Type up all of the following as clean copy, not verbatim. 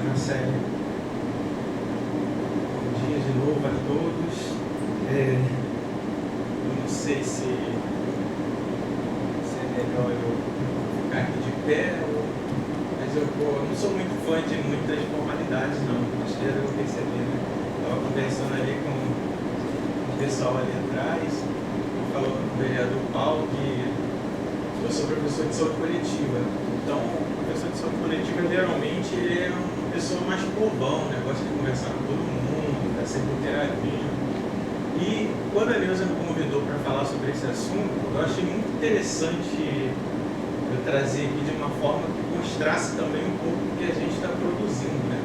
Marcelo. Bom dia de novo a todos. Eu não sei se é melhor eu ficar aqui de pé, mas eu não sou muito fã de muitas formalidades, não. Acho que já deu pra perceber, né? Estava conversando ali com o pessoal ali atrás, falou com o vereador Paulo que eu sou professor de saúde coletiva. Então, o professor de saúde coletiva geralmente ele é uma pessoa mais povão, né? Gosta de conversar com todo mundo, está sempre interagindo. E quando a Neuza me convidou para falar sobre esse assunto, eu achei muito interessante eu trazer aqui de uma forma que mostrasse também um pouco o que a gente está produzindo, né?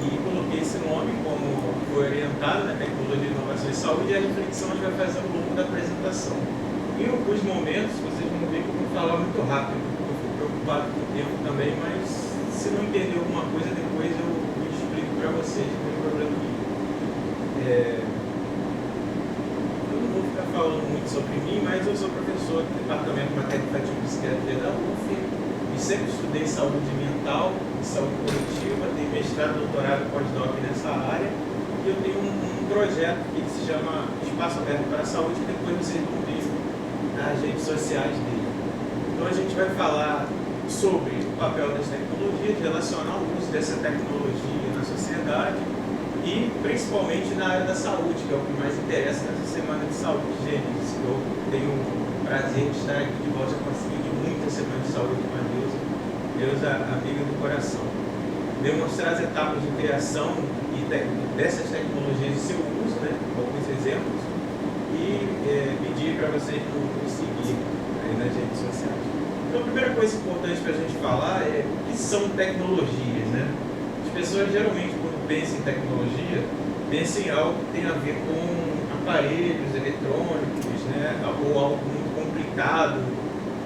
E coloquei esse nome como foi orientado na tecnologia de inovação e saúde, e a reflexão a gente vai fazer ao longo da apresentação. Em alguns momentos, vocês vão ver que eu vou falar muito rápido, porque eu fico preocupado com o tempo também, mas se não entender alguma coisa, depois eu explico para vocês, não tem problema nenhum. Eu não vou ficar falando muito sobre mim, mas eu sou professor do Departamento de Matéria Infantil e Psiquiatria da UF, e sempre estudei saúde mental e saúde coletiva, tenho mestrado, doutorado e pós-doc nessa área, e eu tenho um projeto que se chama Espaço Aberto para a Saúde, que depois vocês vão ver nas redes sociais dele. Então a gente vai falar sobre o papel das tecnologias, relacionar o uso dessa tecnologia na sociedade e principalmente na área da saúde, que é o que mais interessa nessa semana de saúde de Gênesis. Eu tenho o prazer de estar aqui de volta, já participei de muitas semanas de saúde com a Neuza, amiga do coração. Demonstrar as etapas de criação e dessas tecnologias e seu uso, né, com alguns exemplos, e pedir para vocês nos seguir aí nas redes sociais. Então, a primeira coisa importante para a gente falar é o que são tecnologias, né? As pessoas geralmente, quando pensam em tecnologia, pensam em algo que tem a ver com aparelhos eletrônicos, né? Ou algo muito complicado.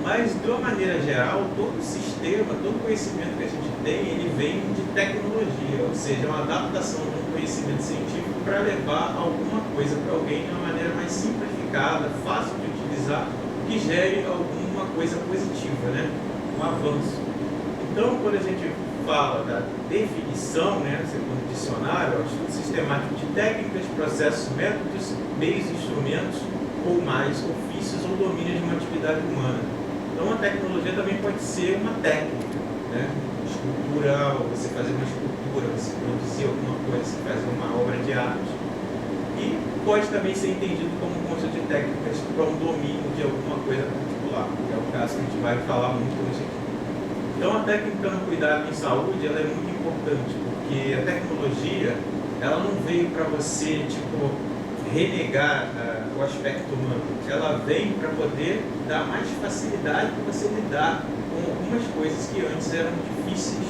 Mas, de uma maneira geral, todo sistema, todo conhecimento que a gente tem, ele vem de tecnologia, ou seja, uma adaptação de um conhecimento científico para levar alguma coisa para alguém de uma maneira mais simplificada, fácil de utilizar, que gere alguma coisa positiva, né? Um avanço. Então, quando a gente fala da definição, né, segundo o dicionário, é o estudo sistemático de técnicas, processos, métodos, meios, instrumentos ou mais ofícios ou domínios de uma atividade humana. Então, a tecnologia também pode ser uma técnica, né? Escultura, você fazer uma escultura, você produzir alguma coisa, você fazer uma obra de arte. E pode também ser entendido como um conjunto de técnicas para um domínio de alguma coisa particular, que é o caso que a gente vai falar muito hoje aqui. Então, a técnica no cuidado em saúde ela é muito importante, porque a tecnologia ela não veio para você renegar o aspecto humano, ela vem para poder dar mais facilidade para você lidar com algumas coisas que antes eram difíceis,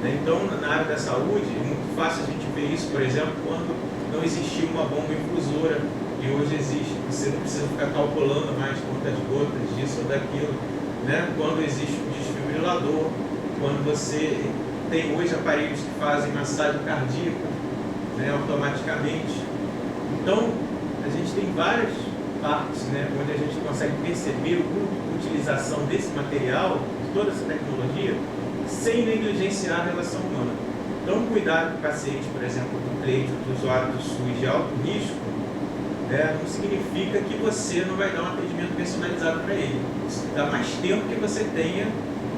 né? Então, na área da saúde, é muito fácil a gente ver isso, por exemplo, quando não existia uma bomba infusora e hoje existe, você não precisa ficar calculando mais quantas gotas disso ou daquilo, né? Quando existe um desfibrilador, quando você tem hoje aparelhos que fazem massagem cardíaca, né, automaticamente. Então, a gente tem várias partes, né, onde a gente consegue perceber a utilização desse material, de toda essa tecnologia, sem negligenciar a relação humana. Então, cuidar do paciente, por exemplo, do cliente, do usuário do SUS de alto risco, né, não significa que você não vai dar um atendimento personalizado para ele. Isso dá mais tempo que você tenha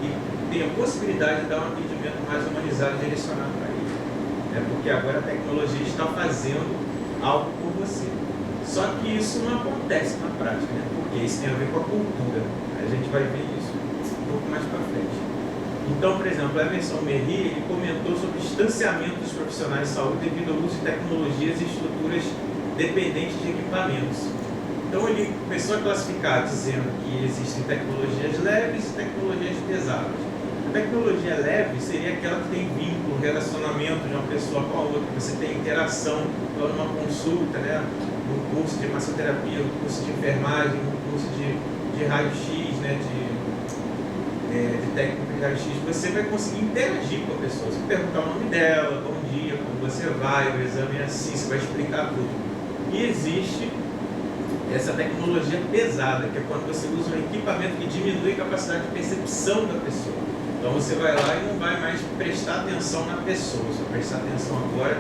e tenha a possibilidade de dar um atendimento mais humanizado e direcionado para ele. Né, porque agora a tecnologia está fazendo algo por você. Só que isso não acontece na prática, né? Porque isso tem a ver com a cultura. A gente vai ver isso um pouco mais para frente. Então, por exemplo, Emerson Merri, ele comentou sobre o distanciamento dos profissionais de saúde devido ao uso de tecnologias e estruturas dependentes de equipamentos. Então, ele começou a classificar dizendo que existem tecnologias leves e tecnologias pesadas. A tecnologia leve seria aquela que tem vínculo, relacionamento de uma pessoa com a outra, você tem interação, então numa consulta, né, no curso de massoterapia, no curso de enfermagem, no curso de raio-x, né, de técnica de raio-x, você vai conseguir interagir com a pessoa, você vai perguntar o nome dela, bom dia, como você vai, o exame é assim, você vai explicar tudo. E existe essa tecnologia pesada, que é quando você usa um equipamento que diminui a capacidade de percepção da pessoa. Então você vai lá e não vai mais prestar atenção na pessoa, você vai prestar atenção agora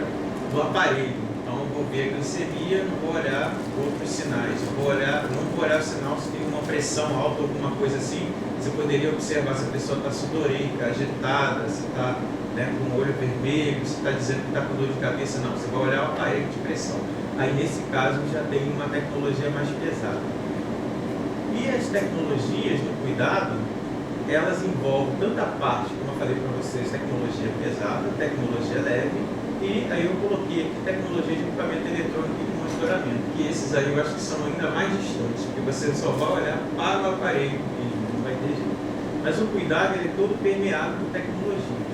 no aparelho. Então eu vou ver a glicemia, não vou olhar outros sinais, não vou olhar o sinal se tem uma pressão alta, alguma coisa assim. Você poderia observar se a pessoa está sudorênica, agitada, se está, né, com o olho vermelho, se está dizendo que está com dor de cabeça. Não, você vai olhar o aparelho de pressão. Aí nesse caso já tem uma tecnologia mais pesada. E as tecnologias do cuidado, elas envolvem tanta parte, como eu falei para vocês, tecnologia pesada, tecnologia leve, e aí eu coloquei aqui tecnologia de equipamento eletrônico e de monitoramento, que esses aí eu acho que são ainda mais distantes, porque você só vai olhar para o aparelho e não vai ter jeito. Mas o cuidado ele é todo permeado por tecnologias.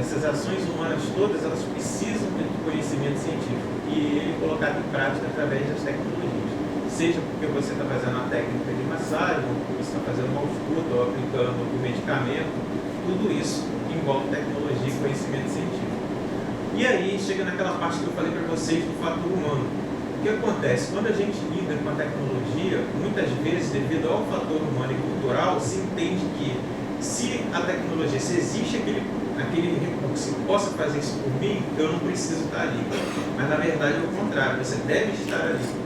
Essas ações humanas todas, elas precisam de conhecimento científico e ele é colocado em prática através das tecnologias. Seja porque você está fazendo uma técnica de massagem, ou porque você está fazendo uma ausculta, ou aplicando um medicamento, tudo isso envolve tecnologia e conhecimento científico. E aí chega naquela parte que eu falei para vocês do fator humano. O que acontece? Quando a gente lida com a tecnologia, muitas vezes, devido ao fator humano e cultural, se entende que se a tecnologia, se existe aquele recurso que possa fazer isso por mim, eu não preciso estar ali. Mas na verdade é o contrário, você deve estar ali.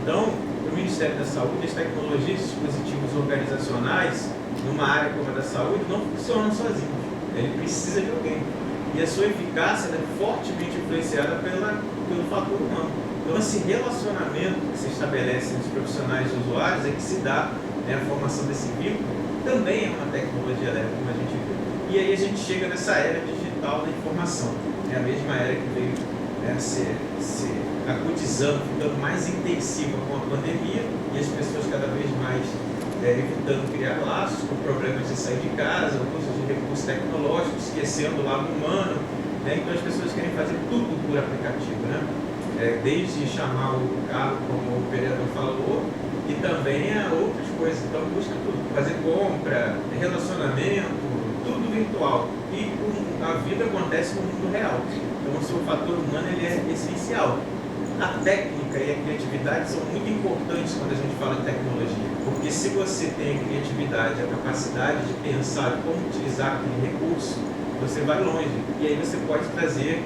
Então, o Ministério da Saúde, as tecnologias e dispositivos organizacionais, numa área como a da saúde, não funcionam sozinhos. Ele precisa de alguém. E a sua eficácia é fortemente influenciada pelo fator humano. Então, esse relacionamento que se estabelece entre os profissionais e usuários é que se dá, né, a formação desse vínculo, também é uma tecnologia leve, como a gente viu. E aí a gente chega nessa era digital da informação. É a mesma era que veio, né, se agudizando, ficando mais intensiva com a pandemia e as pessoas cada vez mais evitando criar laços, com problemas de sair de casa, uso de recursos tecnológicos, esquecendo o lado humano, né? Então as pessoas querem fazer tudo por aplicativo, né? Desde chamar o carro, como o vereador falou, e também outras coisas. Então busca tudo, fazer compra, relacionamento, tudo virtual. E a vida acontece no mundo real. Então o seu fator humano ele é essencial. A técnica e a criatividade são muito importantes quando a gente fala de tecnologia, porque se você tem a criatividade, a capacidade de pensar como utilizar aquele recurso, você vai longe e aí você pode trazer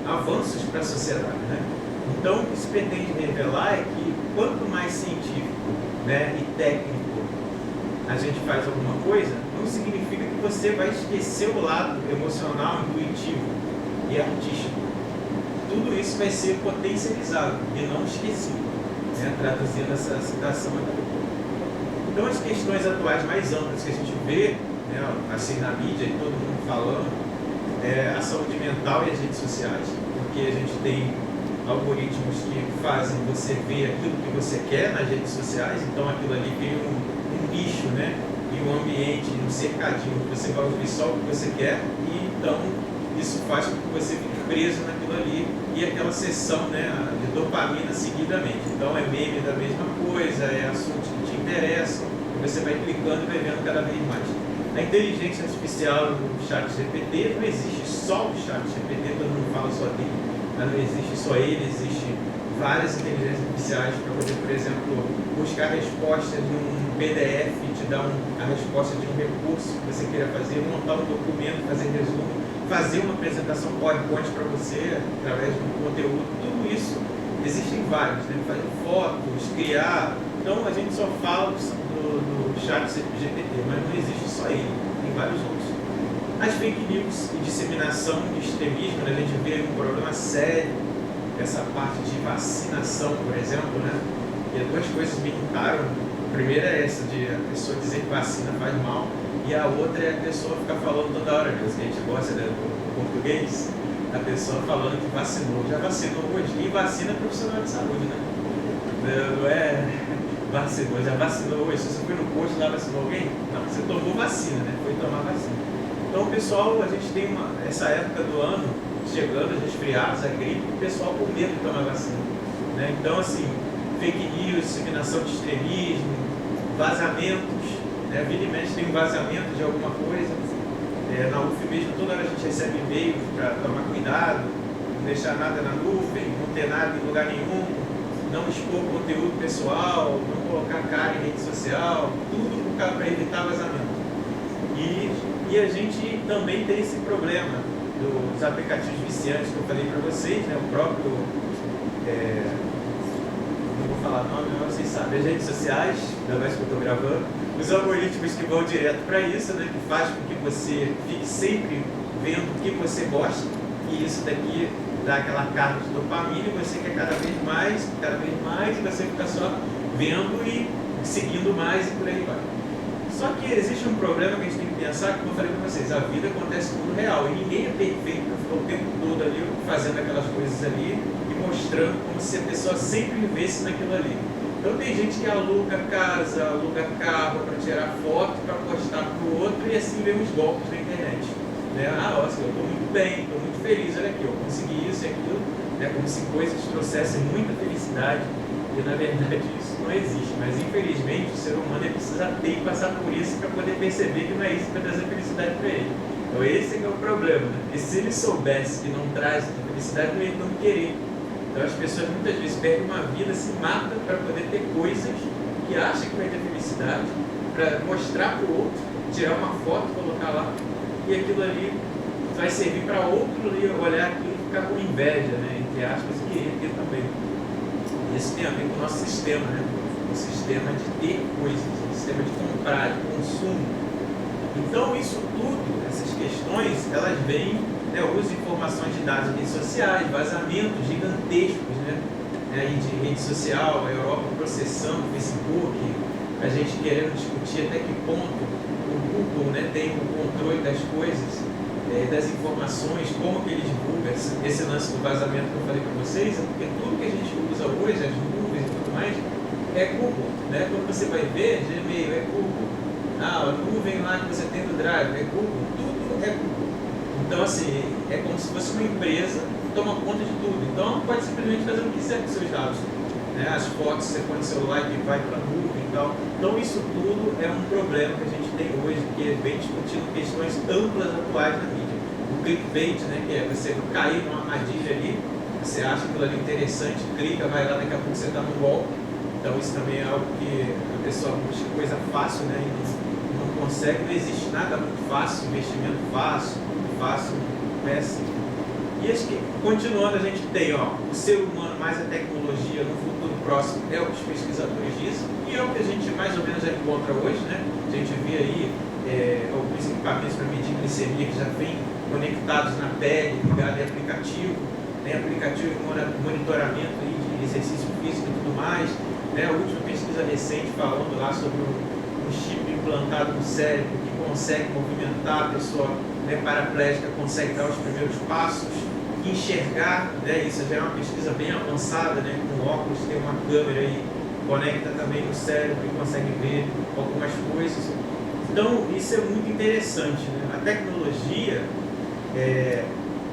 avanços para a sociedade, né? Então, o que se pretende revelar é que quanto mais científico, né, e técnico a gente faz alguma coisa, não significa que você vai esquecer o lado emocional, intuitivo e artístico. Tudo isso vai ser potencializado e não esquecido, né? Traduzindo essa citação aqui. Então, as questões atuais mais amplas que a gente vê, né, assim na mídia e todo mundo falando, é a saúde mental e as redes sociais, porque a gente tem algoritmos que fazem você ver aquilo que você quer nas redes sociais, então aquilo ali cria um nicho, né, e um ambiente, um cercadinho, que você vai ouvir só o que você quer, e então isso faz com que você fique preso naquilo ali e aquela sessão, né, de dopamina seguidamente. Então é meme da mesma coisa, é assunto que te interessa, e você vai clicando e vai vendo cada vez mais. A inteligência artificial no chat GPT não existe só o chat GPT, todo mundo fala só dele, mas não existe só ele, existe várias inteligências artificiais para poder, por exemplo, buscar respostas de um PDF, te dar a resposta de um recurso que você queira fazer, montar um documento, fazer resumo, fazer uma apresentação PowerPoint para você através de um conteúdo, tudo isso existem vários, né? Fazer fotos, criar. Então a gente só fala do chat GPT, mas não existe só ele, tem vários outros. As fake news e disseminação de extremismo, né? A gente vê um problema sério, essa parte de vacinação, por exemplo, né? E duas coisas me irritaram. A primeira é essa de a pessoa dizer que vacina faz mal, e a outra é a pessoa ficar falando toda hora, né? A gente gosta, né, do português, a pessoa falando que vacinou, já vacinou hoje, e vacina é profissional de saúde, né? Não é vacinou, já vacinou hoje, se você foi no posto lá, vacinou alguém? Não, você tomou vacina, né? Foi tomar vacina. Então, pessoal, a gente tem essa época do ano chegando, os resfriados, a gripe, o pessoal com medo de tomar vacina, né? Então, assim, fake news, disseminação de extremismo, vazamentos, né? Vira e mexe tem um vazamento de alguma coisa. Na UF mesmo, toda hora a gente recebe e-mails para tomar cuidado, não deixar nada na nuvem, não ter nada em lugar nenhum, não expor conteúdo pessoal, não colocar cara em rede social, tudo para evitar vazamento. E a gente também tem esse problema dos aplicativos viciantes que eu falei para vocês, né? O próprio, não vou falar nome, mas vocês sabem, as redes sociais, ainda mais que eu estou gravando, os algoritmos que vão direto para isso, né? Que faz com que você fique sempre vendo o que você gosta, e isso daqui dá aquela carga de dopamina e você quer cada vez mais, e você fica só vendo e seguindo mais e por aí vai. Só que existe um problema que a gente tem que pensar, como eu falei para vocês, a vida acontece tudo real e ninguém é perfeito para ficar o tempo todo ali fazendo aquelas coisas ali e mostrando como se a pessoa sempre vivesse naquilo ali. Então tem gente que aluga casa, aluga carro para tirar foto, para postar para o outro e assim vê uns golpes na internet. Né? Ah, assim, eu estou muito bem, estou muito feliz, olha aqui, eu consegui isso e aquilo, né? Como se coisas trouxessem muita felicidade. E na verdade isso não existe, mas infelizmente o ser humano precisa ter e passar por isso para poder perceber que não é isso que vai trazer felicidade para ele. Então esse é o problema, né? E se ele soubesse que não traz felicidade, não ia não querer. Então as pessoas muitas vezes perdem uma vida, se matam para poder ter coisas que acham que vai ter felicidade, para mostrar para o outro, tirar uma foto, colocar lá, e aquilo ali vai servir para outro ali olhar aquilo e ficar com inveja, né? Entre aspas, e querer ter também. Isso tem a ver com o nosso sistema, né? O sistema de ter coisas, o sistema de comprar, de consumo. Então, isso tudo, essas questões, elas vêm, né, o uso de informações de dados em redes sociais, vazamentos gigantescos, né? Aí de rede social, a Europa processando o Facebook, a gente querendo discutir até que ponto o Google, né, tem o controle das coisas, das informações, como que ele divulga esse lance do vazamento que eu falei para vocês, porque tudo que a gente usa hoje, as nuvens e tudo mais, é Google, né? Quando você vai ver, Gmail é Google, a nuvem lá que você tem do Drive é Google, tudo é Google. Então assim, é como se fosse uma empresa que toma conta de tudo, então não pode simplesmente fazer o que quiser com seus dados, né? As fotos você põe no celular e vai para a nuvem e tal. Então isso tudo é um problema que a gente tem hoje, que vem discutindo questões amplas atuais na mídia. O clickbait, né, que é você cair numa armadilha ali, você acha aquilo ali interessante, clica, vai lá, daqui a pouco você está no golpe. Então isso também é algo que a pessoa busca coisa fácil, né, e não consegue, não existe nada muito fácil, investimento fácil, péssimo. E acho que, continuando, a gente tem o ser humano mais a tecnologia no futuro próximo, é o que os pesquisadores dizem, e é o que a gente mais ou menos já encontra hoje, né? A gente vê aí alguns equipamentos para medir glicemia que já vêm conectados na pele, ligados em aplicativo, tem aplicativo de monitoramento aí de exercício físico e tudo mais, né? A última pesquisa recente falando lá sobre um chip implantado no cérebro que consegue movimentar a pessoa, né, paraplégica, consegue dar os primeiros passos, enxergar, né? Isso já é uma pesquisa bem avançada, né? Com óculos, tem uma câmera aí, conecta também no cérebro e consegue ver algumas coisas. Então isso é muito interessante, né? A tecnologia,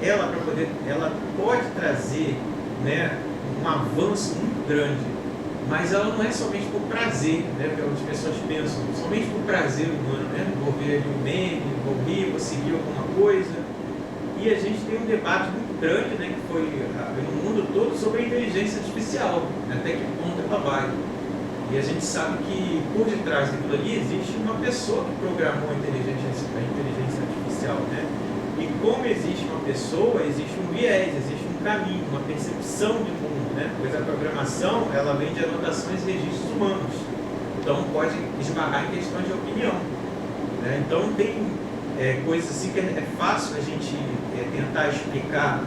ela pode trazer, né, um avanço muito grande, mas ela não é somente por prazer, né, que as pessoas pensam, somente por prazer humano, né? Vou ver ali um meme, vou rir, vou seguir alguma coisa. E a gente tem um debate muito grande, né, que foi no mundo todo sobre a inteligência artificial, né, até que ponto ela vai. E a gente sabe que por detrás daquilo ali existe uma pessoa que programou a inteligência artificial, né? E como existe uma pessoa, existe um viés, existe um caminho, uma percepção de mundo, né? Pois a programação, ela vem de anotações e registros humanos. Então pode esbarrar em questões de opinião, né? Então tem coisas assim que é fácil a gente tentar explicar.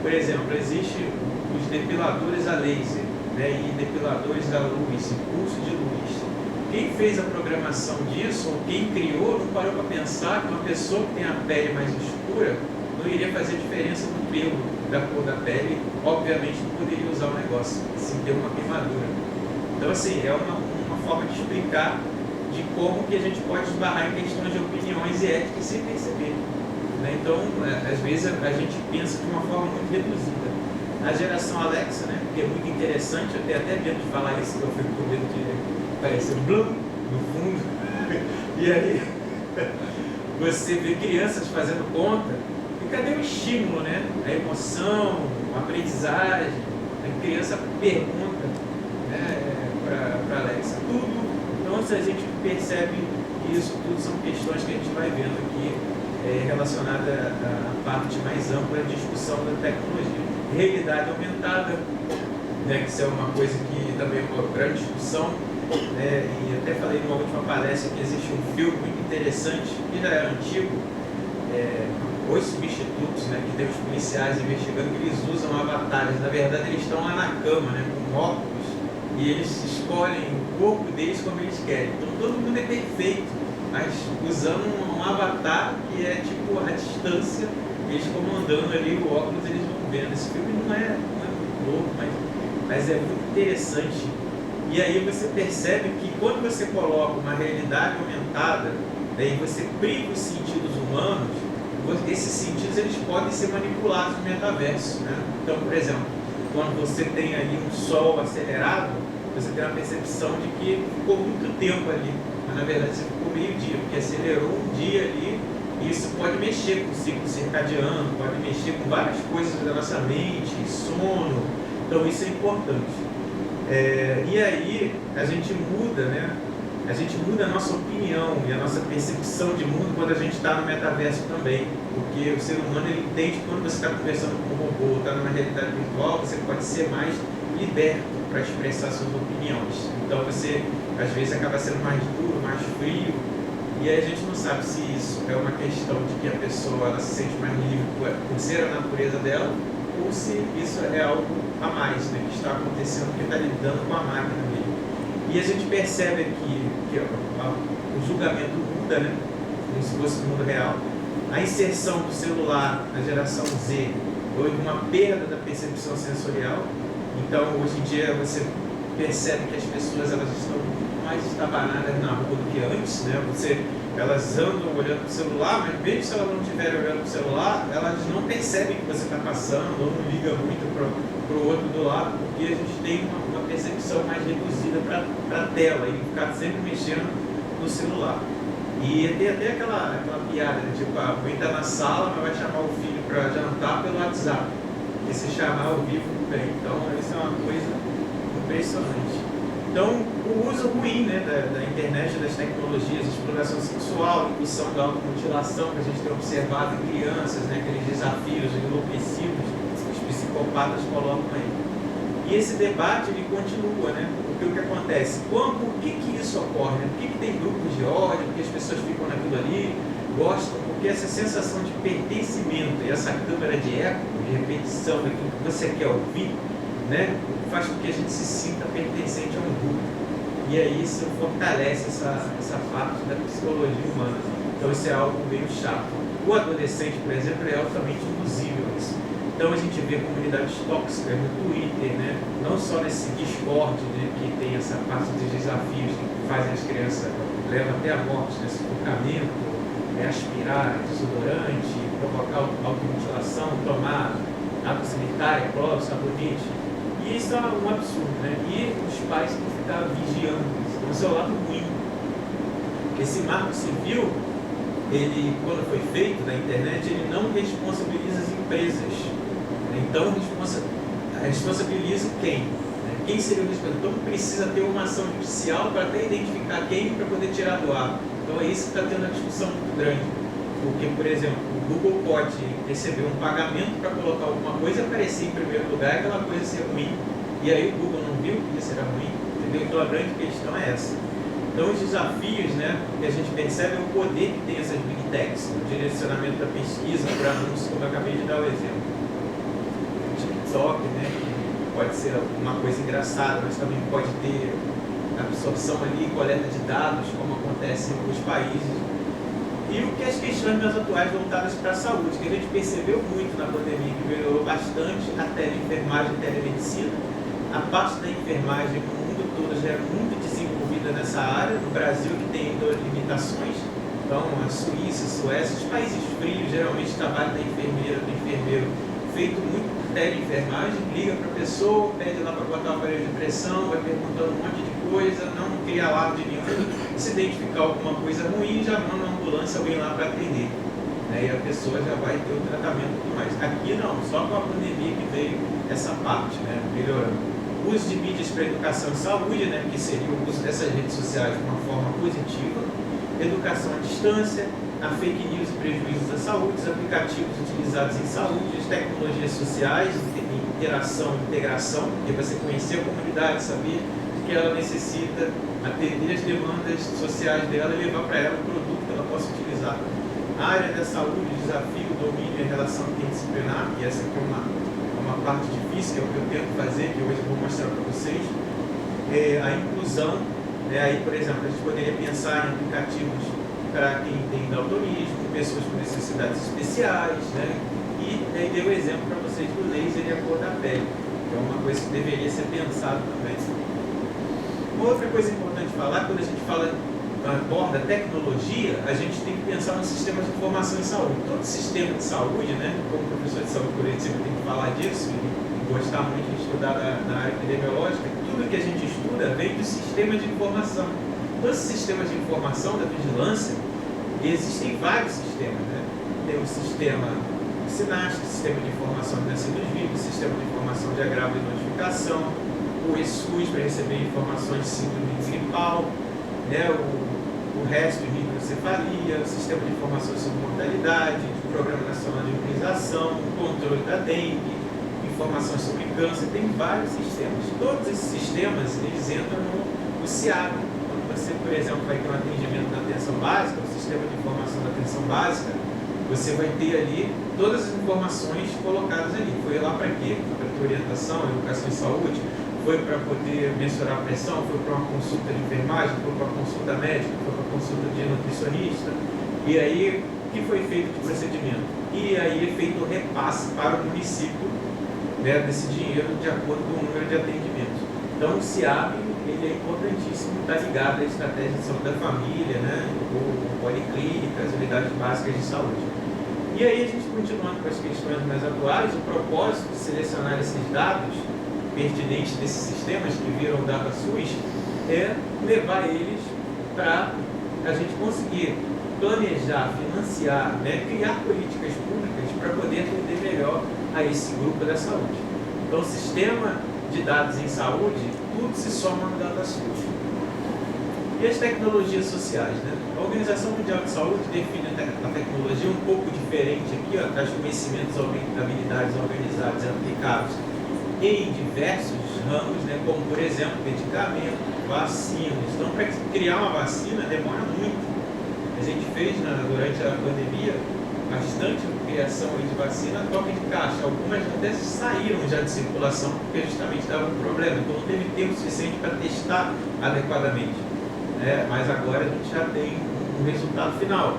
Por exemplo, existem os depiladores a laser, né, e depiladores a luz, impulso de luz. Quem fez a programação disso, ou quem criou, não parou para pensar que uma pessoa que tem a pele mais escura não iria fazer diferença no pelo da cor da pele, obviamente não poderia usar o negócio, se ter uma queimadura. Então assim, é uma forma de explicar de como que a gente pode esbarrar em questões de opiniões e éticas sem perceber, né? Então, às vezes a gente pensa de uma forma muito reduzida. A geração Alexa, né, que é muito interessante, eu tenho até medo de falar isso, porque eu fico com medo de parecer blum no fundo. E aí, você vê crianças fazendo conta, e cadê o estímulo, né? A emoção, a aprendizagem. A criança pergunta, né, para a Alexa tudo. Então, se a gente percebe E isso tudo são questões que a gente vai vendo aqui relacionada à parte mais ampla de discussão da tecnologia. Realidade aumentada, né, que isso é uma coisa que também é uma grande discussão, né, e até falei numa última palestra que existe um filme muito interessante, que já é antigo, Os Substitutos, né, que tem os policiais investigando que eles usam avatares. Na verdade, eles estão lá na cama, né, com óculos, e eles escolhem o corpo deles como eles querem. Então todo mundo é perfeito, mas usando um avatar que é tipo a distância, eles comandando ali o óculos, eles vão vendo. Esse filme não é muito louco, mas é muito interessante. E aí você percebe que quando você coloca uma realidade aumentada, daí você priva os sentidos humanos, esses sentidos eles podem ser manipulados no metaverso, né? Então, por exemplo, quando você tem ali um sol acelerado, você tem a percepção de que ficou muito tempo ali, mas na verdade você ficou meio-dia, porque acelerou um dia ali, e isso pode mexer com o ciclo circadiano, pode mexer com várias coisas da nossa mente, sono, então isso é importante. E aí a gente muda, né? A gente muda a nossa opinião e a nossa percepção de mundo quando a gente está no metaverso também, porque o ser humano ele entende que quando você está conversando com um robô, está numa realidade virtual, você pode ser mais liberto para expressar suas opiniões. Então você às vezes acaba sendo mais duro, mais frio, e aí a gente não sabe se isso é uma questão de que a pessoa ela se sente mais livre por ser a natureza dela, ou se isso é algo a mais, né, que está acontecendo, que está lidando com a máquina mesmo. E a gente percebe aqui que o julgamento muda, né, como se fosse no mundo real. A inserção do celular na geração Z houve uma perda da percepção sensorial. Então, hoje em dia, você percebe que as pessoas elas estão mais estabanadas na rua do que antes, né? Elas andam olhando para o celular, mas mesmo se elas não estiverem olhando para o celular, elas não percebem que você está passando, ou não liga muito para o outro do lado, porque a gente tem uma percepção mais reduzida para a tela e ficar sempre mexendo no celular. E tem até aquela piada, né? Tipo, a mãe está na sala, mas vai chamar o filho para jantar pelo WhatsApp. E se chamar ao vivo não vem. Então, isso é uma coisa impressionante. Então, o uso ruim, né, da internet, das tecnologias, exploração sexual, indução da automutilação, que a gente tem observado em crianças, né, aqueles desafios enlouquecidos que os psicopatas colocam aí. E esse debate ele continua, né? Porque o que acontece? Por que isso ocorre? Né? Por que tem grupos de ódio? Porque as pessoas ficam naquilo ali, gostam? Porque essa sensação de pertencimento e essa câmara de eco, de repetição daquilo que você quer ouvir, né? Faz com que a gente se sinta pertencente a um grupo. E aí isso fortalece essa parte da psicologia humana. Então isso é algo meio chato. O adolescente, por exemplo, é altamente induzível a isso. Então a gente vê comunidades tóxicas no Twitter, né? Não só nesse Discord, né? Que tem essa parte dos desafios que fazem as crianças, levam até a morte, né? Sufocamento, aspirar desodorante, provocar automutilação, tomar água sanitária, cloro, sabonete. E isso é um absurdo, né? E os pais têm que ficar vigiando isso. Então, esse é o lado ruim. Esse marco civil, ele, quando foi feito na internet, ele não responsabiliza as empresas. Então, responsabiliza quem? Quem seria o responsável? Então, precisa ter uma ação judicial para até identificar quem para poder tirar do ar. Então, é isso que está tendo uma discussão muito grande. Porque, por exemplo, o Google pode receber um pagamento para colocar alguma coisa e aparecer em primeiro lugar e aquela coisa ser ruim. E aí o Google não viu que isso era ruim, entendeu? Então, a grande questão é essa. Então, os desafios, né, que a gente percebe é o poder que tem essas Big Techs, o direcionamento da pesquisa para anúncios, como eu acabei de dar o exemplo. TikTok, né, que pode ser uma coisa engraçada, mas também pode ter absorção ali, coleta de dados, como acontece em alguns países. E o que as questões mais atuais voltadas para a saúde, que a gente percebeu muito na pandemia, que melhorou bastante a teleenfermagem e telemedicina. A parte da enfermagem no mundo todo já é muito desenvolvida nessa área, no Brasil que tem ainda limitações. Então, a Suíça, a Suécia, os países frios, geralmente o trabalho da enfermeira, do enfermeiro, feito muito por teleenfermagem, liga para a pessoa, pede lá para botar o aparelho de pressão, vai perguntando um monte de coisa, não cria alarde nenhum, se identificar alguma coisa ruim, já manda uma ambulância, alguém lá para atender. E a pessoa já vai ter o tratamento e tudo mais. Aqui não, só com a pandemia que veio essa parte, né, melhorando. O uso de mídias para educação e saúde, né, que seria o uso dessas redes sociais de uma forma positiva. educação à distância, a fake news e prejuízos à saúde, os aplicativos utilizados em saúde, as tecnologias sociais, interação, integração, que é você conhecer a comunidade, saber o que ela necessita, atender as demandas sociais dela e levar para ela um produto que ela possa utilizar. A área da saúde, desafio, domínio e relação interdisciplinar, e essa aqui é uma parte difícil, que é o que eu tento fazer, que hoje eu vou mostrar para vocês. A inclusão, né? Aí, por exemplo, a gente poderia pensar em aplicativos para quem tem daltonismo, pessoas com necessidades especiais, né? E aí dei o exemplo para vocês do laser e a cor da pele, que é uma coisa que deveria ser pensado também. Uma outra coisa importante falar, quando a gente aborda tecnologia, a gente tem que pensar no sistema de informação em saúde. Todo sistema de saúde, né? Como professor de saúde coletiva, tem que falar disso e gostar muito de estudar na área epidemiológica. Tudo que a gente estuda vem do sistema de informação. Todos os sistemas de informação da vigilância, existem vários sistemas, né? Tem o sistema sináptico, sistema de informação de nascidos vivos, sistema de informação de agravo e notificação, o ESUS para receber informações de síndrome gripal, né? O resto de microcefalia, o sistema de informação sobre mortalidade, o Programa Nacional de Imunização, o controle da dengue, informações sobre câncer, tem vários sistemas. Todos esses sistemas, eles entram no CIAB. Quando você, por exemplo, vai ter um atendimento da atenção básica, o sistema de informação da atenção básica, você vai ter ali todas as informações colocadas ali. Foi lá para quê? Foi para orientação, educação e saúde, foi para poder mensurar a pressão, foi para uma consulta de enfermagem, foi para uma consulta médica, foi para uma consulta de nutricionista. E aí, o que foi feito de procedimento? E aí é feito o repasse para o município, né, desse dinheiro de acordo com o número de atendimentos. Então o CIAB, ele é importantíssimo, está ligado à estratégia de saúde da família, né, ou policlínicas, unidades básicas de saúde. E aí a gente continuando com as questões mais atuais, o propósito de selecionar esses dados pertinentes desses sistemas que viram o DataSUS é levar eles para a gente conseguir planejar, financiar, né, criar políticas públicas para poder atender melhor a esse grupo da saúde. Então, o sistema de dados em saúde, tudo se soma no DataSUS. E as tecnologias sociais, né? A Organização Mundial de Saúde define a tecnologia um pouco diferente aqui, ó, traz conhecimentos, habilidades organizados e aplicados em diversos ramos, né, como, por exemplo, medicamentos, vacinas. Então, para criar uma vacina demora muito. A gente fez, durante a pandemia, bastante criação de vacina a toque de caixa. Algumas até saíram já de circulação porque justamente dava um problema. Então, não teve tempo suficiente para testar adequadamente. Mas agora a gente já tem um resultado final.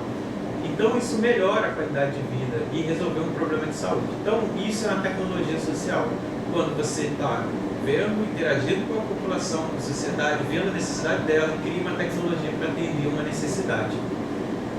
Então, isso melhora a qualidade de vida e resolver um problema de saúde. Então, isso é uma tecnologia social. Quando você está vendo, interagindo com a população, com a sociedade, vendo a necessidade dela, cria uma tecnologia para atender uma necessidade.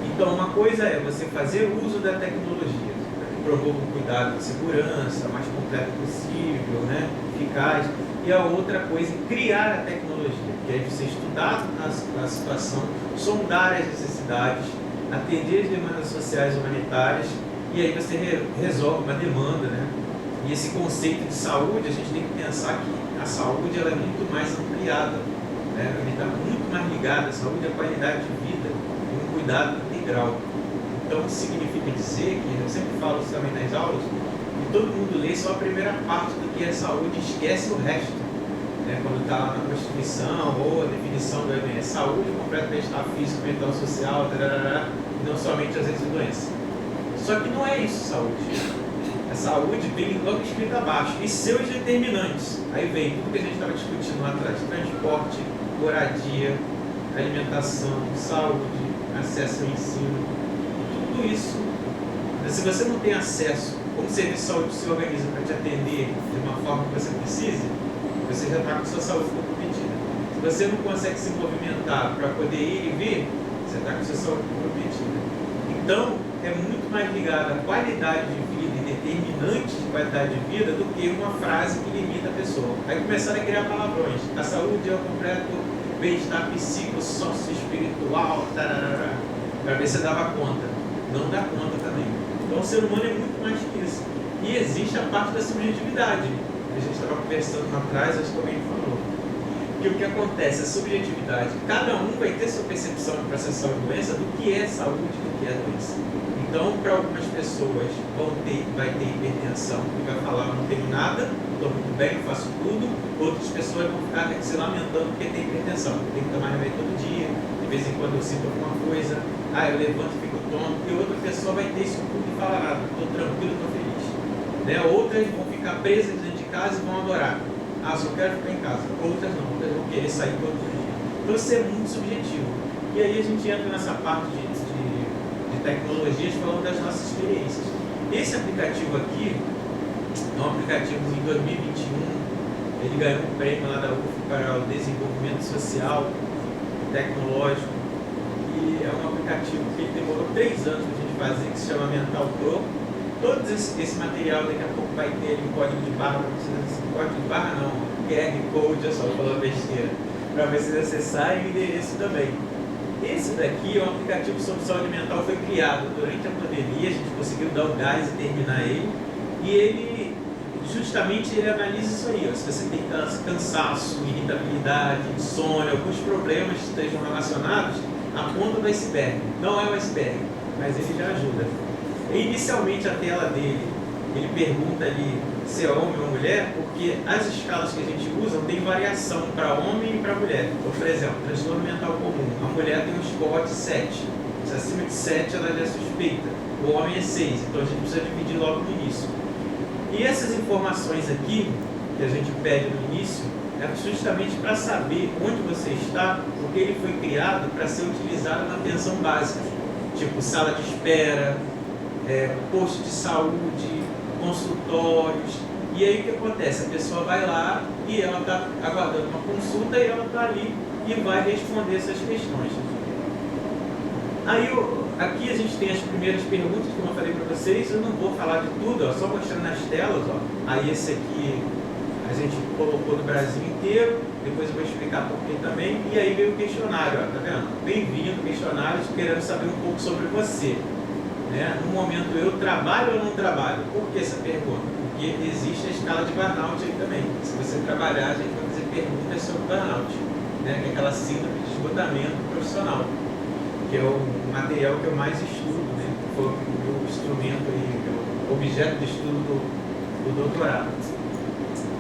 Então, uma coisa é você fazer uso da tecnologia, para que promova um cuidado de segurança, mais completo possível, né, eficaz. E a outra coisa é criar a tecnologia, que é você estudar a situação, sondar as necessidades, atender as demandas sociais e humanitárias, e aí você resolve uma demanda, né? E esse conceito de saúde, a gente tem que pensar que a saúde ela é muito mais ampliada, né? Ele está muito mais ligado à saúde, à qualidade de vida, e um cuidado integral. Então, isso significa dizer que, eu sempre falo isso também nas aulas, que todo mundo lê só a primeira parte do que é saúde e esquece o resto. Né? Quando está lá na Constituição ou a definição do OMS, saúde completa bem-estar físico, mental, social, tarará, e não somente as doenças. Só que não é isso saúde. A saúde vem logo escrito abaixo, e seus determinantes. Aí vem tudo que a gente estava discutindo lá atrás: transporte, moradia, alimentação, saúde, acesso ao ensino, tudo isso. Se você não tem acesso, como o serviço de saúde se organiza para te atender de uma forma que você precise, você já está com a sua saúde comprometida. Se você não consegue se movimentar para poder ir e vir, você está com a sua saúde comprometida. Então, é muito mais ligado à qualidade de vida e determinantes de qualidade de vida do que uma frase que limita a pessoa. Aí começaram a criar palavrões. A saúde é o completo bem-estar psíquico, sócio-espiritual, para ver se dava conta. Não dá conta também. Então o ser humano é muito mais que isso. E existe a parte da subjetividade. A gente estava conversando lá atrás, acho que alguém falou. que o que acontece, a subjetividade, cada um vai ter sua percepção de processo de doença do que é saúde e do que é doença. Então, para algumas pessoas vai ter hipertensão e vai falar, não tenho nada, estou muito bem, faço tudo. Outras pessoas vão ficar se lamentando porque tem hipertensão, tem que tomar remédio todo dia, de vez em quando eu sinto alguma coisa, eu levanto e fico tonto, e outra pessoa vai ter isso tudo e falar nada, estou tranquilo, estou feliz. Né? Outras vão ficar presas dentro de casa e vão adorar. Só quero ficar em casa. Outras não, outras vão querer sair todos os dias. Então isso é muito subjetivo. E aí a gente entra nessa parte de tecnologias falando das nossas experiências. Esse aplicativo aqui é um aplicativo em 2021, ele ganhou um prêmio lá da UF para o desenvolvimento social e tecnológico, e é um aplicativo que ele demorou 3 anos para a gente fazer, que se chama Mental Pro. Todo esse material daqui a pouco vai ter um código de barra, código de barra não, QR Code, eu só falando besteira, para vocês acessarem o endereço também. Esse daqui é um aplicativo sobre saúde mental, foi criado durante a pandemia, a gente conseguiu dar o gás e terminar ele, e ele, justamente, ele analisa isso aí, ó, se você tem cansaço, irritabilidade, insônia, alguns problemas que estejam relacionados à ponta do iceberg. Não é um iceberg, mas ele já ajuda. Inicialmente a tela dele, ele pergunta ali se é homem ou mulher, porque as escalas que a gente usa tem variação para homem e para mulher. Então, por exemplo, transtorno mental comum, a mulher tem um score de 7, se acima de 7 ela já é suspeita, o homem é 6, então a gente precisa dividir logo no início. E essas informações aqui, que a gente pede no início, é justamente para saber onde você está, porque ele foi criado para ser utilizado na atenção básica, tipo sala de espera, posto de saúde, consultórios. E aí o que acontece? A pessoa vai lá e ela está aguardando uma consulta e ela está ali e vai responder essas questões. Aí aqui a gente tem as primeiras perguntas, como eu falei para vocês. Eu não vou falar de tudo, só mostrando nas telas. Aí esse aqui a gente colocou no Brasil inteiro, depois eu vou explicar por que também. E aí veio o questionário, tá vendo? Bem-vindo, questionários, querendo saber um pouco sobre você. Né? No momento, eu trabalho ou não trabalho? Por que essa pergunta? Porque existe a escala de burnout aí também. Se você trabalhar, a gente vai fazer perguntas sobre burnout, né? Que é aquela síndrome de esgotamento profissional, que é o material que eu mais estudo, né? Foi o meu instrumento aí, o objeto de estudo do doutorado.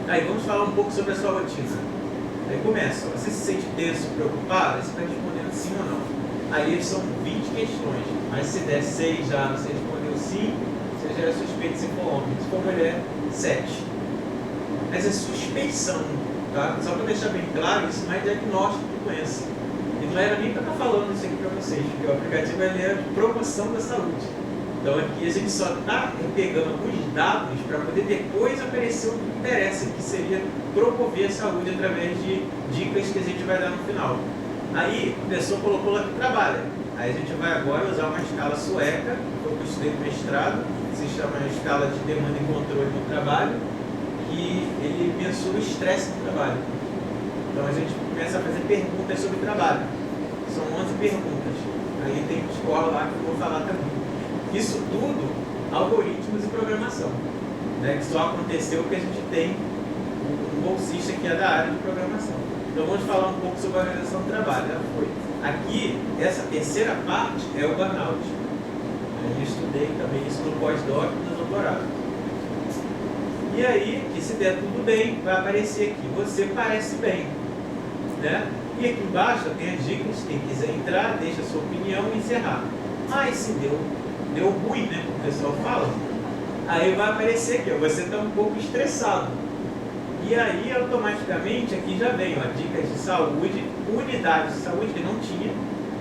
Aí vamos falar um pouco sobre a sua rotina. Aí começa, você se sente tenso, preocupado? Aí você está respondendo sim ou não. Aí são 20 questões, mas se der 6 já, você respondeu sim, você já é suspeito se for homem, se for mulher, 7. Mas é suspeição, tá? Só para deixar bem claro, isso não é diagnóstico de doença. E não era nem para estar falando isso aqui para vocês, porque o aplicativo é de promoção da saúde. Então aqui a gente só está pegando alguns dados para poder depois aparecer o que interessa, que seria promover a saúde através de dicas que a gente vai dar no final. Aí a pessoa colocou lá que trabalha. Aí a gente vai agora usar uma escala sueca, que eu estudei no mestrado, se chama escala de demanda e controle do trabalho, que ele mensura o estresse no trabalho. Então a gente começa a fazer perguntas sobre trabalho. São 11 perguntas. Aí tem um score lá que eu vou falar também. Isso tudo, algoritmos e programação, né? Que só aconteceu porque a gente tem um bolsista que é da área de programação. Então vamos falar um pouco sobre a organização do trabalho. Aqui, essa terceira parte é o burnout. Eu estudei também isso no pós-doc e no doutorado. E aí, que se der tudo bem, vai aparecer aqui, você parece bem, né? E aqui embaixo tem as dicas, quem quiser entrar, deixa a sua opinião e encerrar. Mas se deu ruim, né, como o pessoal fala, aí vai aparecer aqui, você está um pouco estressado. E aí, automaticamente, aqui já vem, ó, dicas de saúde, unidades de saúde que não tinha,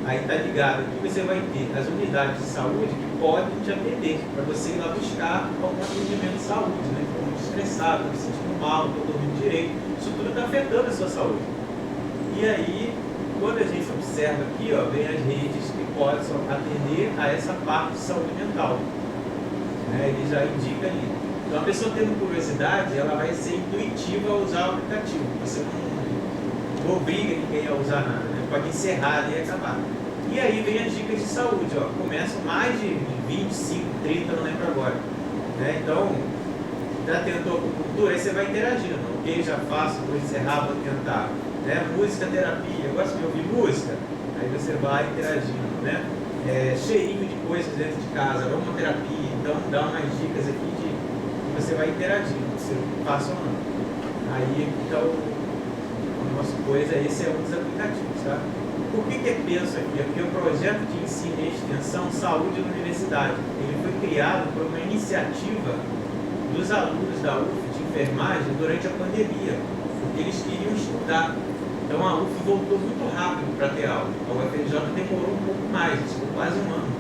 aí está ligado aqui, você vai ter as unidades de saúde que podem te atender, para você ir lá buscar algum atendimento de saúde, né? Estou muito estressado, estou me sentindo mal, estou dormindo direito, isso tudo está afetando a sua saúde. E aí, quando a gente observa aqui, ó, vem as redes que possam atender a essa parte de saúde mental, né? Ele já indica ali. Então, a pessoa tendo curiosidade, ela vai ser intuitiva ao usar o aplicativo. Você não obriga ninguém a usar nada, né? Pode encerrar ali e acabar. E aí vem as dicas de saúde, ó. Começam mais de 25, 30, não lembro agora, né? Então, já tentou acupuntura, aí você vai interagindo. Ok, já faço, vou encerrar, vou tentar. né? Música, terapia, gosta de ouvir música? Aí você vai interagindo, né? Cheirinho de coisas dentro de casa, aromaterapia, então dá umas dicas aqui de que você vai interagindo, se passa ou não. Aí, então, a nossa coisa, esse é um dos aplicativos, tá? Por que é penso aqui? É porque o projeto de ensino e extensão Saúde na Universidade, ele foi criado por uma iniciativa dos alunos da UF de enfermagem durante a pandemia, porque eles queriam estudar. Então a UF voltou muito rápido para ter aula. A UFRJ demorou um pouco mais, ficou quase um ano.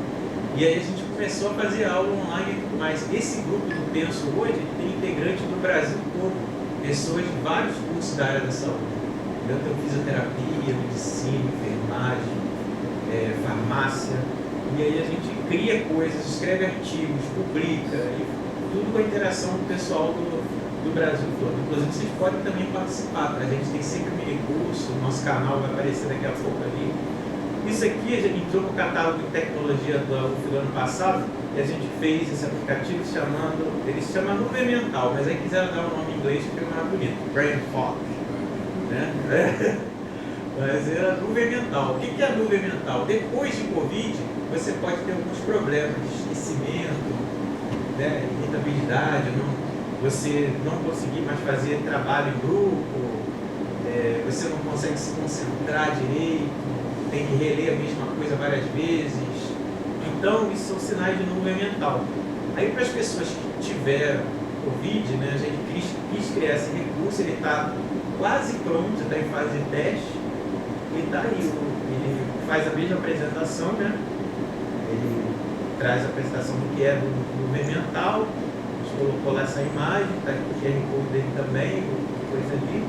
E aí a gente começou a fazer aula online e tudo mais. Esse grupo do Penso hoje tem integrantes do Brasil todo, pessoas de vários cursos da área da saúde. Então tem fisioterapia, medicina, enfermagem, farmácia. E aí a gente cria coisas, escreve artigos, publica, e tudo com a interação do pessoal do Brasil todo. Inclusive vocês podem também participar, tá? A gente tem sempre um mini curso, nosso canal vai aparecer daqui a pouco ali. Isso aqui a gente entrou no catálogo de tecnologia do UF do ano passado e a gente fez esse aplicativo ele se chama Nuvem Mental, mas aí quiseram dar um nome em inglês porque é mais bonito, Brain Fog, né? Mas é a nuvem mental. O que é a nuvem mental? Depois de Covid, você pode ter alguns problemas de esquecimento, né? Irritabilidade, você não conseguir mais fazer trabalho em grupo, você não consegue se concentrar direito, tem que reler a mesma coisa várias vezes. Então, isso são sinais de nuvem mental. Aí, para as pessoas que tiveram Covid, né, a gente quis criar esse recurso, ele está quase pronto, está em fase de teste, e está aí, ele faz a mesma apresentação, né? Ele traz a apresentação do que é do nuvem mental, a gente colocou lá essa imagem, está aqui o QR Code dele também, coisa ali.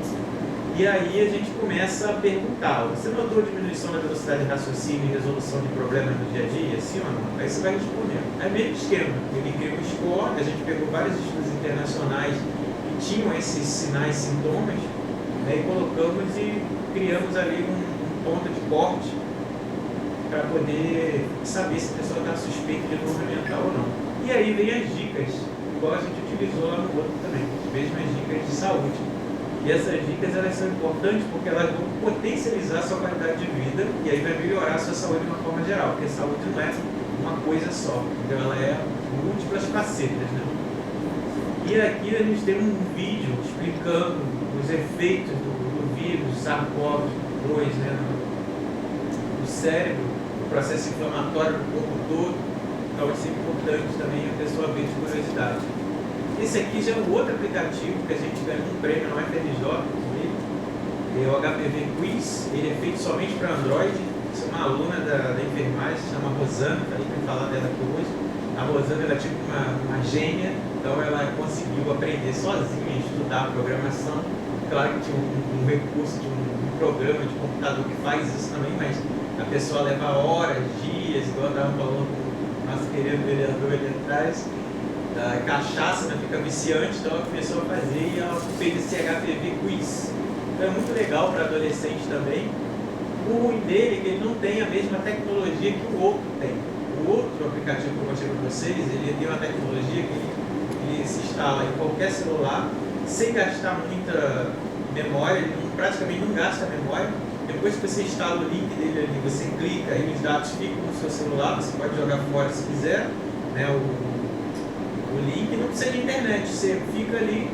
E aí a gente começa a perguntar, você notou diminuição da velocidade de raciocínio e resolução de problemas no dia a dia? Sim ou não? Aí você vai responder. É meio esquema. Ele criou um score, a gente pegou vários estudos internacionais que tinham esses sinais, sintomas, né, e colocamos e criamos ali um ponto de corte para poder saber se a pessoa está suspeita de nuvem mental ou não. E aí vem as dicas, igual a gente utilizou lá no outro também, as mesmas dicas de saúde. E essas dicas elas são importantes porque elas vão potencializar a sua qualidade de vida e aí vai melhorar a sua saúde de uma forma geral, porque a saúde não é uma coisa só, então ela é múltiplas facetas, né? E aqui a gente tem um vídeo explicando os efeitos do vírus SARS-CoV-2, né, no cérebro, o processo inflamatório do corpo todo. Então isso é importante também a pessoa ver de curiosidade. Esse aqui já é um outro aplicativo que a gente ganhou um prêmio na UFRJ, é o HPV Quiz. Ele é feito somente para Android. Isso é uma aluna da enfermagem, se chama Rosana, a gente vai falar dela aqui hoje. A Rosana ela é tipo uma gênia, então ela conseguiu aprender sozinha a estudar a programação. Claro que tinha um recurso de um programa de computador que faz isso também, mas a pessoa leva horas, dias, igual eu estava falando com o nosso querido vereador ali atrás. A cachaça, né, fica viciante, então ela começou a fazer e ela fez esse HPV Quiz. Então é muito legal para adolescente também. O ruim dele é que ele não tem a mesma tecnologia que o outro tem. O outro aplicativo que eu mostrei para vocês, ele tem uma tecnologia que ele se instala em qualquer celular, sem gastar muita memória, ele praticamente não gasta memória. Depois que você instala o link dele ali, você clica e os dados ficam no seu celular, você pode jogar fora se quiser, né, o link não precisa de internet, você fica ali,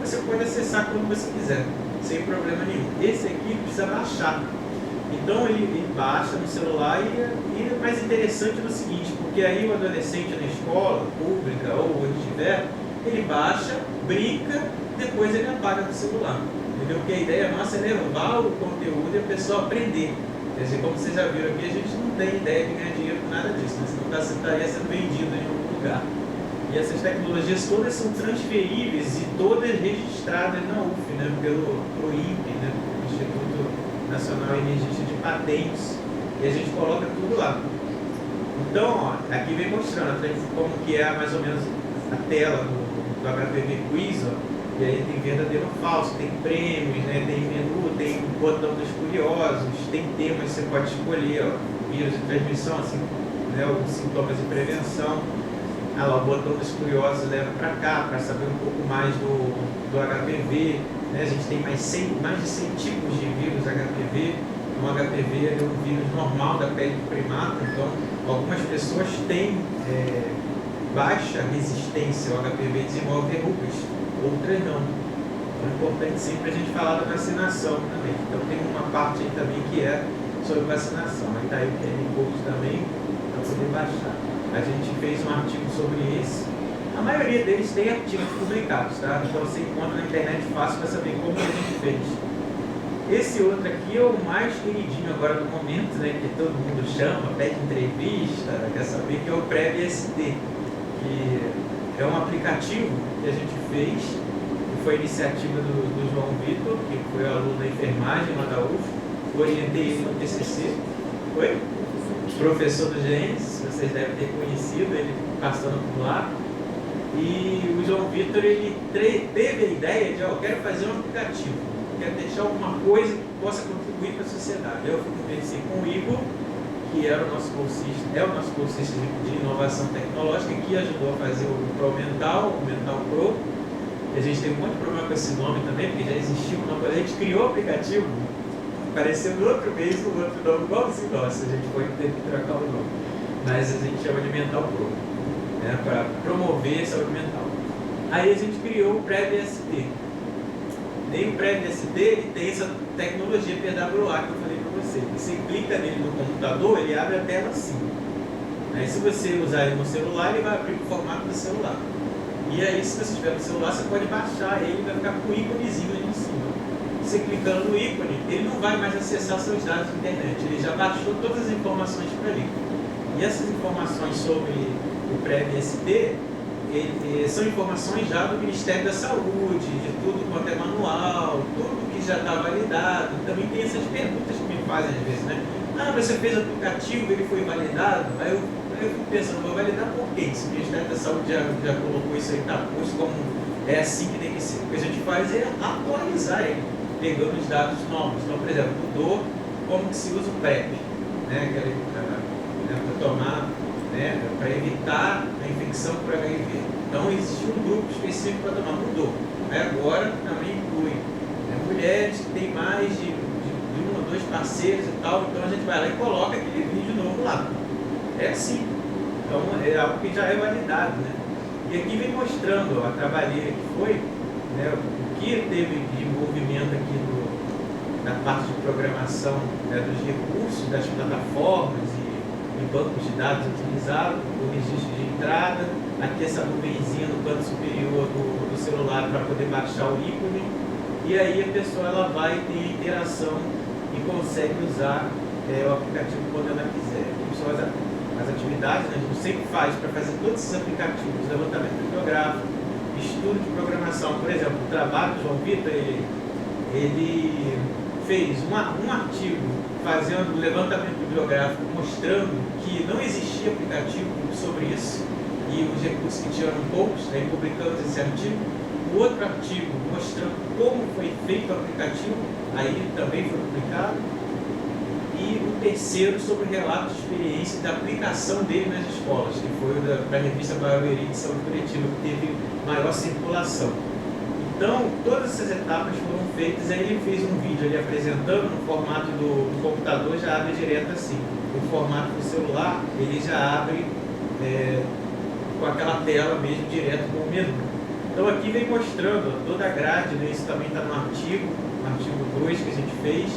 você pode acessar quando você quiser, sem problema nenhum. Esse aqui precisa baixar, então ele baixa no celular e é mais interessante no seguinte, porque aí o adolescente na escola, pública ou onde estiver, ele baixa, brinca, depois ele apaga no celular, entendeu? Porque a ideia nossa é levar o conteúdo e a pessoa aprender. Quer dizer, como vocês já viram aqui, a gente não tem ideia de ganhar dinheiro com nada disso, né? Senão estaria sendo vendido em algum lugar. E essas tecnologias todas são transferíveis e todas registradas na UF, né, pelo INPE, né, Instituto Nacional Energista de Patentes, e a gente coloca tudo lá. Então, ó, aqui vem mostrando como que é mais ou menos a tela do HPV Quiz, ó, e aí tem verdadeiro ou falso, tem prêmios, né, tem menu, tem botão dos curiosos, tem temas que você pode escolher, ó, vírus de transmissão, assim, né, os sintomas de prevenção. Ah lá, o botão dos curiosos leva para cá, para saber um pouco mais do HPV, né? A gente tem mais de 100 tipos de vírus HPV. O HPV é um vírus normal da pele do primata, então algumas pessoas têm baixa resistência ao HPV, desenvolve verrugas, outras não. Então é importante sempre a gente falar da vacinação também. Então tem uma parte aí também que é sobre vacinação. Aí está aí o QR Code também para poder baixar. A gente fez um artigo sobre esse. A maioria deles tem artigos publicados, tá? Então você encontra na internet fácil para saber como que a gente fez. Esse outro aqui é o mais queridinho agora do momento, né? Que todo mundo chama, pede entrevista, quer saber, que é o PrEV-ST, que é um aplicativo que a gente fez, que foi iniciativa do João Vitor, que foi aluno da enfermagem lá da UF, orientei ele no TCC. Oi? Professor do Gênesis, vocês devem ter conhecido, ele passando por lá. E o João Vitor, ele teve a ideia de, eu quero fazer um aplicativo, quero deixar alguma coisa que possa contribuir para a sociedade. Eu conversei com o Igor, que era o nosso bolsista, de inovação tecnológica, que ajudou a fazer o ProMental, o Mental Pro. E a gente tem muito problema com esse nome também, porque já existia um nome, a gente criou o aplicativo, apareceu no outro mês com outro nome igualzinho nosso, a gente foi ter que trocar o nome. Mas a gente chama de Mental Pro, né, para promover a saúde mental. Aí a gente criou o PrEV-ST. Nem o PrEV-ST, ele tem essa tecnologia PWA que eu falei para você. Você clica nele no computador, ele abre a tela assim. Aí se você usar ele no celular, ele vai abrir o formato do celular. E aí, se você estiver no celular, você pode baixar ele, vai ficar com o íconezinho ali em cima. Você clicando no ícone, ele não vai mais acessar seus dados na internet. Ele já baixou todas as informações para ali. E essas informações sobre o PrEV-ST são informações já do Ministério da Saúde, de tudo quanto é manual, tudo que já está validado. Também tem essas perguntas que me fazem às vezes, né? Ah, você fez o aplicativo, ele foi validado? Aí eu fico pensando, vou validar por quê? Se o Ministério da Saúde já colocou isso aí, está posto como é assim que tem que ser. O que a gente faz é atualizar ele, pegando os dados novos. Então, por exemplo, mudou como que se usa o PrEP, né? Para tomar, né, para evitar a infecção por HIV. Então existe um grupo específico para tomar, mudou. Aí agora também inclui, né, mulheres que têm mais de um ou dois parceiros e tal, então a gente vai lá e coloca aquele vídeo novo lá. É assim. Então é algo que já é validado, né? E aqui vem mostrando a trabalheira que foi, né, o que teve de envolvimento aqui na parte de programação, né, dos recursos, das plataformas e bancos de dados utilizados, o registro de entrada, aqui essa nuvenzinha no canto superior do celular para poder baixar o ícone, e aí a pessoa ela vai ter interação e consegue usar o aplicativo quando ela quiser. Aqui são as atividades, né, a gente sempre faz para fazer todos esses aplicativos, levantamento bibliográfico, estudo de programação. Por exemplo, o trabalho do João Vitor, ele fez um artigo fazendo um levantamento bibliográfico mostrando que não existia aplicativo sobre isso e os recursos que tinham eram poucos, aí publicamos esse artigo. O outro artigo mostrando como foi feito o aplicativo, aí também foi publicado. E o terceiro sobre relatos de experiência da aplicação dele nas escolas, que foi para a revista Barueri de Saúde Coletiva, que teve maior circulação. Então, todas essas etapas foram feitas, aí ele fez um vídeo ali apresentando no formato do computador, já abre direto assim. No formato do celular, ele já abre com aquela tela mesmo, direto com o menu. Então aqui vem mostrando toda a grade, né? Isso também está no artigo 2 que a gente fez,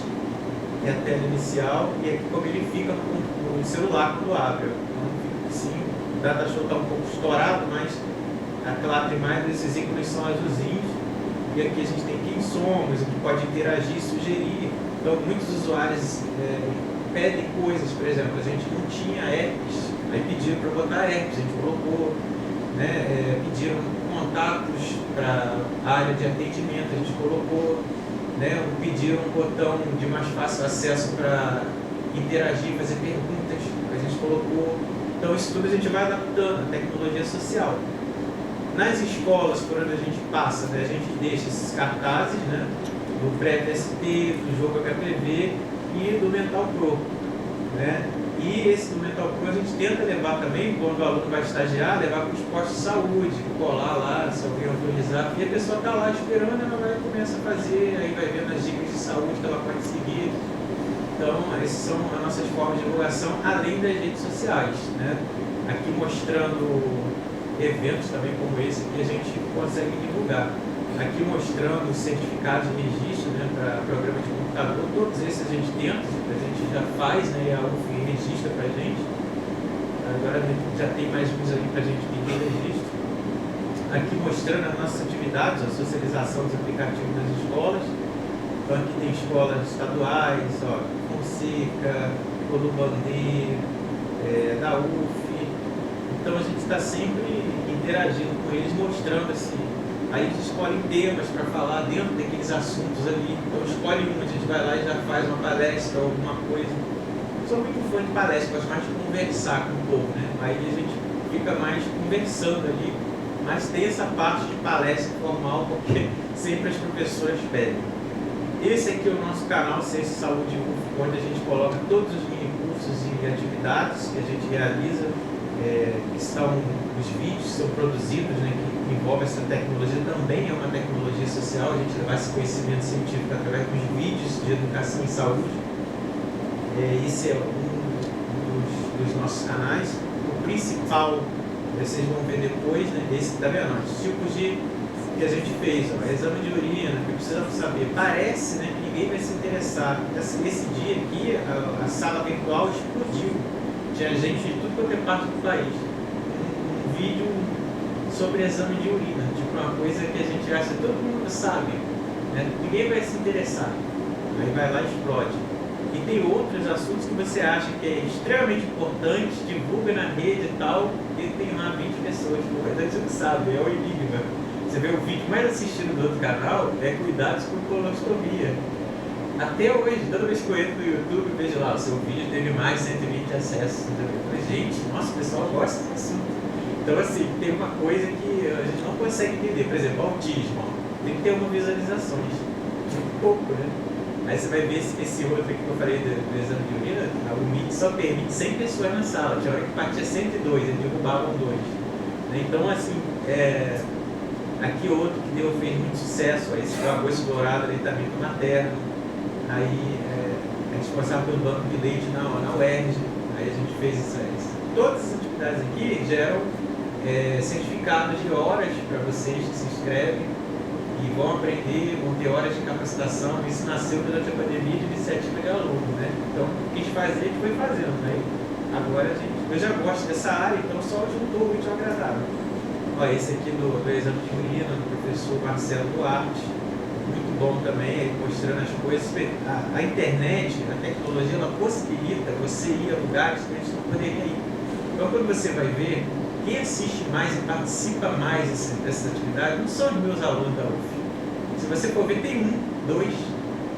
que é a tela inicial, e aqui como ele fica no celular quando abre. Então fica assim, o data show está um pouco estourado, mas aquela imagem desses ícones são azulzinhos. E aqui a gente tem quem somos, a gente pode interagir, sugerir. Então muitos usuários pedem coisas, por exemplo, a gente não tinha apps, aí pediram para botar apps, a gente colocou, né, pediram contatos para a área de atendimento, a gente colocou, né, pediram um botão de mais fácil acesso para interagir, fazer perguntas, a gente colocou. Então isso tudo a gente vai adaptando a tecnologia social. Nas escolas por onde a gente passa, né, a gente deixa esses cartazes, né, do PrEV-ST, do jogo HPV e do Mental Pro, né? E esse do Mental Pro a gente tenta levar também, quando o aluno vai estagiar, levar para os postos de saúde, colar lá, se alguém autorizar WhatsApp, e a pessoa está lá esperando, ela vai e começa a fazer, aí vai vendo as dicas de saúde que ela pode seguir. Então, essas são as nossas formas de divulgação, além das redes sociais, né? Aqui mostrando eventos também como esse que a gente consegue divulgar. Aqui mostrando certificados de registro, né, para programa de computador, todos esses a gente tenta, a gente já faz, né, e a UF registra para a gente. Agora já tem mais uns ali para a gente pedir registro. Aqui mostrando as nossas atividades, a socialização dos aplicativos das escolas. Então aqui tem escolas estaduais, ó, Fonseca, Colubandê, da UF. Então a gente está sempre interagindo com eles, mostrando assim. Aí eles escolhem temas para falar dentro daqueles assuntos ali. Então escolhe um, a gente vai lá e já faz uma palestra ou alguma coisa. Eu sou muito fã de palestra, gosto mais de conversar com o povo, né? Aí a gente fica mais conversando ali, mas tem essa parte de palestra formal, porque sempre as professoras pedem. Esse aqui é o nosso canal Ciência e Saúde UF, onde a gente coloca todos os mini cursos e atividades que a gente realiza, que são os vídeos que são produzidos, né, que envolve essa tecnologia, também é uma tecnologia social, a gente levar esse conhecimento científico através dos vídeos de educação e saúde. Esse é um dos nossos canais. O principal, vocês vão ver depois, né, esse, tá vendo? Os tipos que a gente fez, ó, exame de urina, que precisamos saber. Parece, né, que ninguém vai se interessar. Esse dia aqui, a sala virtual explodiu. Tinha gente de tudo quanto é parte do país. Um vídeo sobre exame de urina, tipo uma coisa que a gente acha que todo mundo sabe, né? Ninguém vai se interessar. Aí vai lá e explode. E tem outros assuntos que você acha que é extremamente importante, divulga na rede e tal, e tem lá 20 pessoas. Pô, a gente não sabe, é o enigma. Você vê o vídeo mais assistido do outro canal, é cuidados com colonoscopia. Até hoje, toda vez que eu entro no YouTube, eu vejo lá, o seu vídeo teve mais de 120 acessos. Eu falei, gente, nossa, o pessoal gosta disso. Então, assim, tem uma coisa que a gente não consegue entender. Por exemplo, autismo, ó, tem que ter uma visualização, muito pouco, né? Aí você vai ver esse outro aqui que eu falei do exame de urina, o MIT só permite 100 pessoas na sala, tinha hora que partia 102, eles derrubavam 2. Né? Então, assim, aqui outro que fez muito sucesso, esse do arroz explorado ali também do materno. Aí é responsável pelo banco de leite na UERJ. Aí a gente fez isso. Todas as atividades aqui geram certificados de horas para vocês que se inscrevem e vão aprender, vão ter horas de capacitação. Isso nasceu durante a pandemia de iniciativa de aluno, né? Então, quis fazer, a gente foi fazendo, né? Agora eu já gosto dessa área, então só juntou o útil ao agradável. Ó, esse aqui do exame de urina, do professor Marcelo Duarte. Muito bom também, mostrando as coisas. A internet, a tecnologia, ela possibilita você ir a lugares que a gente não poderia ir. Então, quando você vai ver, quem assiste mais e participa mais dessas atividades não são os meus alunos da UF. Se você for ver, tem 1, 2,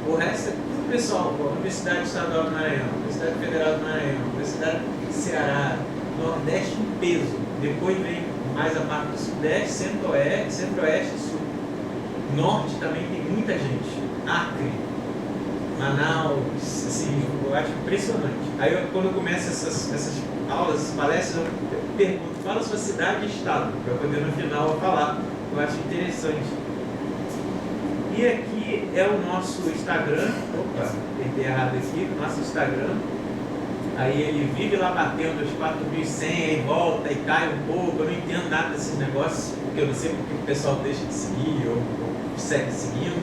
o resto é tudo pessoal. Universidade Estadual do Maranhão, Universidade Federal do Maranhão, Universidade do Ceará, Nordeste em peso. Depois vem mais a parte do Sudeste, Centro-Oeste e Sul. Norte também tem muita gente, Acre, Manaus, assim, eu acho impressionante. Aí quando eu começo essas aulas, essas palestras, eu pergunto, fala sua cidade e estado, para poder no final falar, eu acho interessante. E aqui é o nosso Instagram, opa, apertei errado aqui, nosso Instagram. Aí ele vive lá batendo os 4.100, aí volta e cai um pouco, eu não entendo nada desses negócios, porque eu não sei porque o pessoal deixa de seguir ou segue seguindo.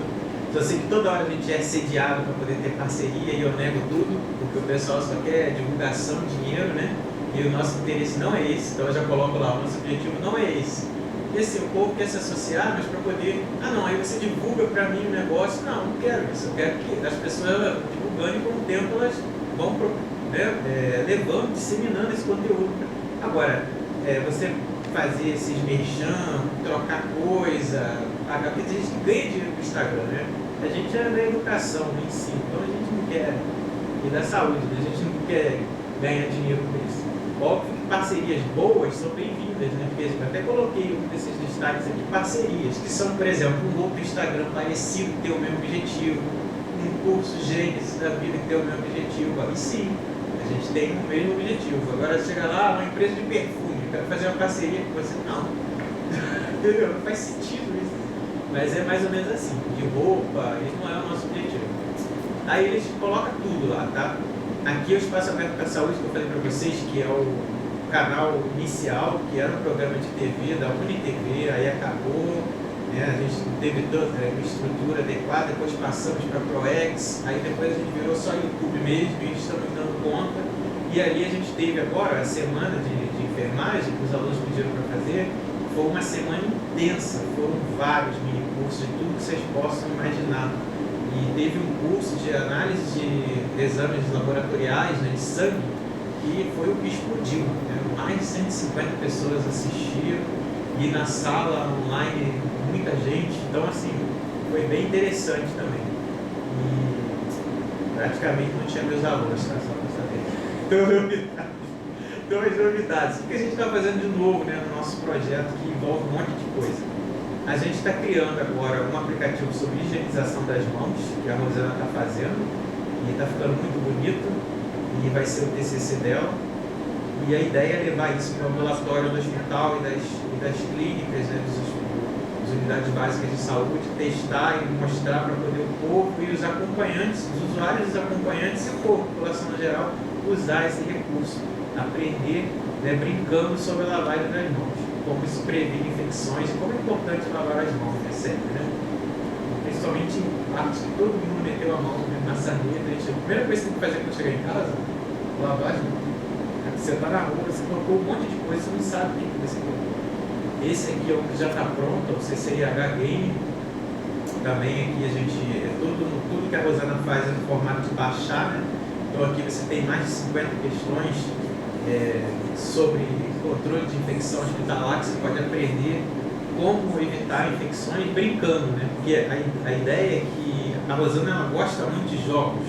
Então, eu sei que toda hora a gente é sediado para poder ter parceria e eu nego tudo, porque o pessoal só quer divulgação, dinheiro, né? E o nosso interesse não é esse, então eu já coloco lá, o nosso objetivo não é esse. E assim, o povo quer se associar, mas para poder, aí você divulga para mim o negócio, não quero isso, eu quero que as pessoas divulgando e com o tempo elas vão levando, disseminando esse conteúdo. Agora, você fazer esses merchan, trocar coisa, pagar, porque a gente ganha dinheiro no Instagram, né? A gente é da educação, do ensino, então a gente não quer, e da saúde, né? A gente não quer ganhar dinheiro com isso. Óbvio que parcerias boas são bem-vindas, né? Porque eu até coloquei um desses destaques aqui, parcerias, que são, por exemplo, um outro Instagram parecido que tem o mesmo objetivo, um curso Gênesis da vida que tem o mesmo objetivo, e sim, a gente tem o mesmo objetivo. Agora chega lá, uma empresa de perfume, quero fazer uma parceria com você, não. Entendeu? Não faz sentido isso. Mas é mais ou menos assim, de roupa, isso não é o nosso objetivo. Aí eles colocam tudo lá, tá? Aqui é o Espaço Aberto para a Saúde, que eu falei para vocês, que é o canal inicial, que era um programa de TV da UniTV, aí acabou, né? A gente não teve toda uma estrutura adequada, depois passamos para a ProEx, aí depois a gente virou só YouTube mesmo, e estamos dando conta. E ali a gente teve agora a semana de enfermagem, que os alunos pediram para fazer, foi uma semana intensa, foram vários mini cursos de tudo que vocês possam imaginar. E teve um curso de análise de exames laboratoriais, né, de sangue, que foi o que explodiu, né? Mais de 150 pessoas assistiram e na sala online muita gente, então assim, foi bem interessante também. E praticamente não tinha meus alunos, tá? Só para saber. Então as novidades. O que a gente está fazendo de novo, né, no nosso projeto que envolve um monte de coisa? A gente está criando agora um aplicativo sobre higienização das mãos, que a Rosana está fazendo, e está ficando muito bonito, e vai ser o TCC dela. E a ideia é levar isso para o ambulatório do hospital e das clínicas, né, das unidades básicas de saúde, testar e mostrar para poder o corpo e os acompanhantes, os usuários, os acompanhantes e o corpo, a população no geral, usar esse recurso, aprender, né, brincando sobre a lavagem das mãos, como isso previne infecções e como é importante lavar as mãos, né, sempre, né? Principalmente em partes que todo mundo meteu a mão, né, na sanita. A primeira coisa que tem que fazer quando chegar em casa, lavar as mãos. Você está na rua, você colocou um monte de coisa, você não sabe o que você colocou. Esse aqui é o que já está pronto, o CCIH Game. Também aqui a gente, tudo que a Rosana faz é no formato de baixar, né? Então aqui você tem mais de 50 questões sobre controle de infecção hospitalar, que você pode aprender como evitar infecções brincando, né? Porque a ideia é que a Rosana ela gosta muito de jogos,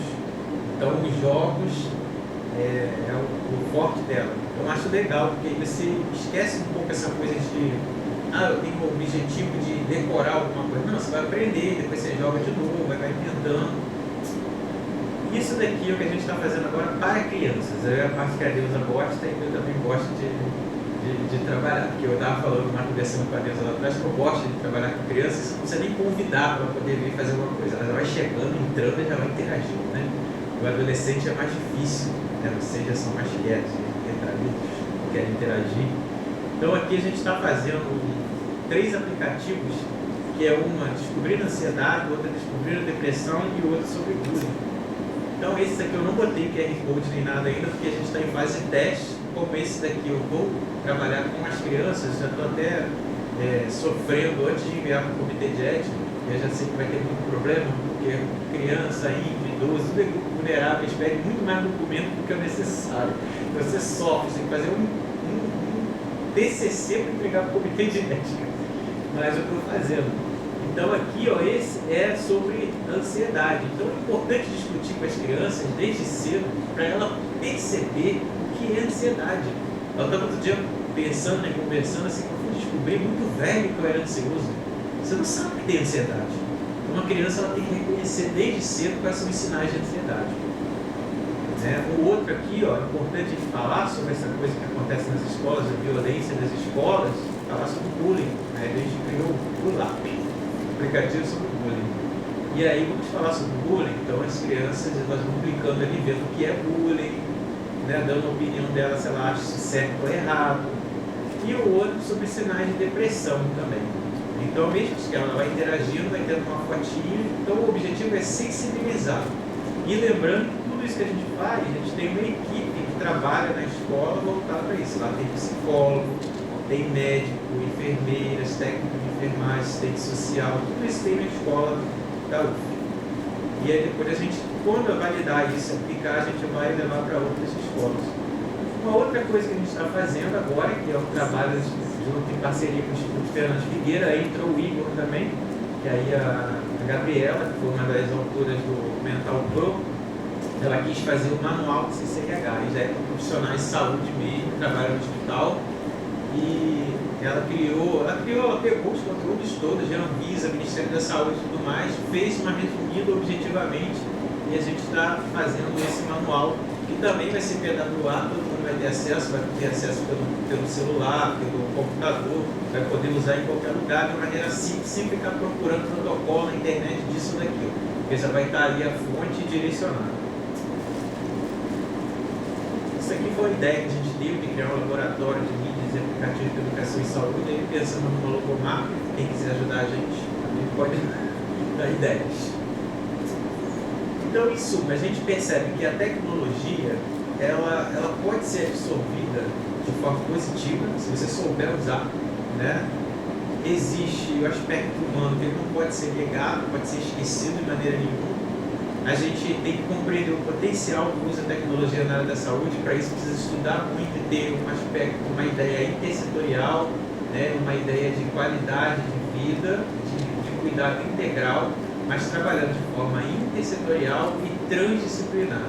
então os jogos é o forte dela. Eu acho legal, porque aí você esquece um pouco essa coisa de eu tenho o objetivo de decorar alguma coisa. Não, você vai aprender, depois você joga de novo, vai tentando. Isso daqui é o que a gente está fazendo agora para crianças. É a parte que a Deusa gosta e eu também gosto de trabalhar. Porque eu estava falando uma conversa com a Deusa lá atrás que eu gosto de trabalhar com crianças, você não precisa nem convidar para poder vir fazer alguma coisa. Ela já vai chegando, entrando e já vai interagindo, né? O adolescente é mais difícil, né? Vocês já são mais quietos, retraídos, querem interagir. Então aqui a gente está fazendo 3 aplicativos, que é uma descobrindo ansiedade, outra descobrindo depressão e outra sobre bullying. Então esse daqui eu não botei QR Code nem nada ainda, porque a gente está em fase de teste. Como esse daqui eu vou trabalhar com as crianças, já estou até sofrendo antes de enviar para o comitê de ética, eu já sei que vai ter muito problema, porque criança, idoso, tudo é grupo vulnerável, eles pedem muito mais documento do que é necessário. Então você sofre, você tem que fazer um TCC para entregar para o comitê de ética, mas eu estou fazendo. Então aqui, esse é sobre ansiedade. Então é importante discutir com as crianças desde cedo para ela perceber o que é ansiedade. Eu estava outro dia pensando, né, conversando assim, eu fui descobrir muito velho que eu era ansioso. Você não sabe que tem ansiedade. Então uma criança ela tem que reconhecer desde cedo quais são os sinais de ansiedade. O outro aqui, é importante falar sobre essa coisa que acontece nas escolas, a violência nas escolas, falar sobre bullying. A gente criou o LAP, aplicativo sobre bullying. E aí vamos falar sobre bullying, então as crianças elas vão brincando ali, vendo o que é bullying, né, dando a opinião dela se ela acha isso certo ou errado. E o outro sobre sinais de depressão também. Então mesmo que ela vai interagindo, vai tendo uma fotinha, então o objetivo é sensibilizar. E lembrando que tudo isso que a gente faz, a gente tem uma equipe que trabalha na escola voltada para isso. Lá tem psicólogo, tem médico, enfermeiras, técnico de enfermagem, assistente social, tudo isso tem na escola da UF. E aí depois a gente, quando validar isso, aplicar, a gente vai levar para outras escolas. Uma outra coisa que a gente está fazendo agora, que é um trabalho junto em parceria com o Instituto Fernando Figueira, aí entrou o Igor também, que aí a Gabriela, que foi uma das autoras do Mental Pro, ela quis fazer o manual do CCIH, e já é para profissionais de saúde mesmo, trabalha no hospital, e ela pegou os conteúdos todos de Anvisa, Ministério da Saúde e tudo mais, fez uma resumida objetivamente, e a gente está fazendo esse manual, que também vai ser PWA, todo mundo vai ter acesso pelo celular, pelo computador, vai poder usar em qualquer lugar de maneira simples, sem ficar procurando protocolo na internet disso ou daquilo, porque já vai estar ali a fonte direcionada. Isso aqui foi a ideia que a gente teve de criar um laboratório de mídias e aplicativos de educação e saúde, aí pensando numa logomarca. Quem quiser ajudar a gente também pode dar ideias. Então, em suma, a gente percebe que a tecnologia ela pode ser absorvida de forma positiva, se você souber usar, né? Existe o aspecto humano que ele não pode ser negado, não pode ser esquecido de maneira nenhuma. A gente tem que compreender o potencial do uso da tecnologia na área da saúde. Para isso precisa estudar muito e ter um aspecto, uma ideia intersetorial, né? Uma ideia de qualidade de vida, de cuidado integral, mas trabalhando de forma intersetorial e transdisciplinar.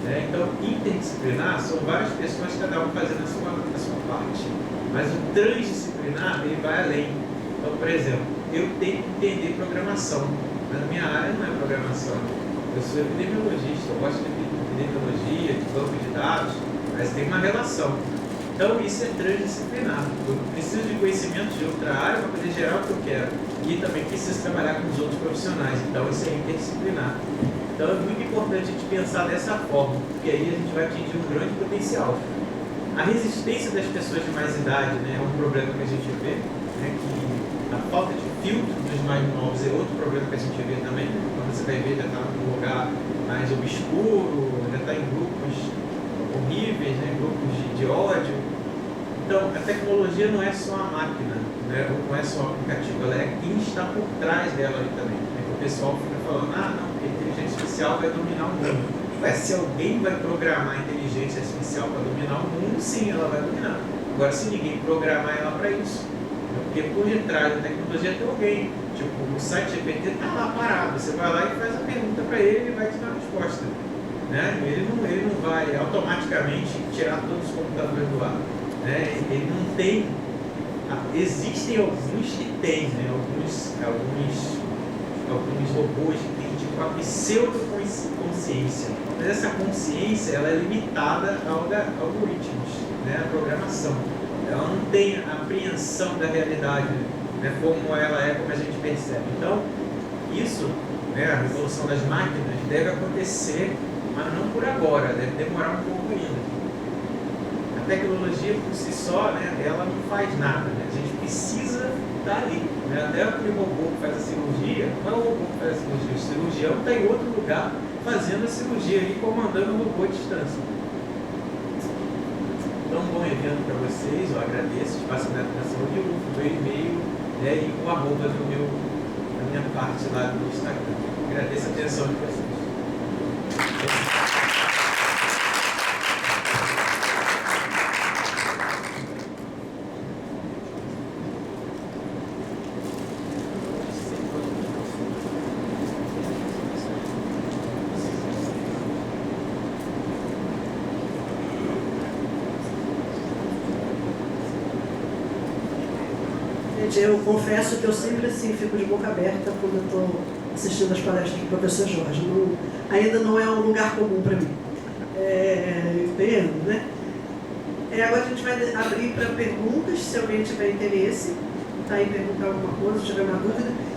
Né? Então, interdisciplinar são várias pessoas, cada um fazendo a sua parte. Mas o transdisciplinar, ele vai além. Então, por exemplo, eu tenho que entender programação, mas a minha área não é programação. Eu sou epidemiologista, eu gosto de epidemiologia, de banco de dados, mas tem uma relação. Então, isso é transdisciplinar. Eu preciso de conhecimento de outra área para poder gerar o que eu quero. E também preciso trabalhar com os outros profissionais. Então, isso é interdisciplinar. Então, é muito importante a gente pensar dessa forma, porque aí a gente vai atingir um grande potencial. A resistência das pessoas de mais idade, né, é um problema que a gente vê, né, que a falta de filtro dos mais novos é outro problema que a gente vê também. Quando você vai ver, já está num lugar mais obscuro, já está em grupos horríveis, né, grupos de ódio. Então, a tecnologia não é só a máquina, né, não é só o aplicativo, ela é quem está por trás dela ali também. O pessoal fica falando, não, a inteligência artificial vai dominar o mundo. Mas se alguém vai programar a inteligência artificial para dominar o mundo, sim, ela vai dominar. Agora, se ninguém programar ela para isso, porque por detrás da tecnologia tem alguém. Tipo, o site GPT está lá parado, você vai lá e faz a pergunta para ele e ele vai te dar a resposta. Né? Ele não vai automaticamente tirar todos os computadores do ar. Né? Ele não tem. Existem alguns que têm, né? alguns robôs que têm tipo a pseudo-consciência. Mas essa consciência ela é limitada a algoritmos, né? A programação. Ela não tem a apreensão da realidade, né? Como ela é, como a gente percebe. Então, isso, né? A revolução das máquinas deve acontecer, mas não por agora, deve demorar um pouco ainda. A tecnologia por si só, né, ela não faz nada, né? A gente precisa estar ali, né? Até aquele robô que faz a cirurgia, não é o robô que faz a cirurgia, o cirurgião está em outro lugar fazendo a cirurgia ali, comandando o robô à distância. Então, um bom evento para vocês, eu agradeço, Espaço Neto da Saúde, o meu e-mail, né, e o arroba da minha parte lá do Instagram. Agradeço a atenção de vocês. Eu confesso que eu sempre assim fico de boca aberta quando eu estou assistindo as palestras do professor Jorge. Ainda não é um lugar comum para mim. Entendo, né? Agora a gente vai abrir para perguntas, se alguém tiver interesse, tá aí perguntar alguma coisa, se tiver uma dúvida.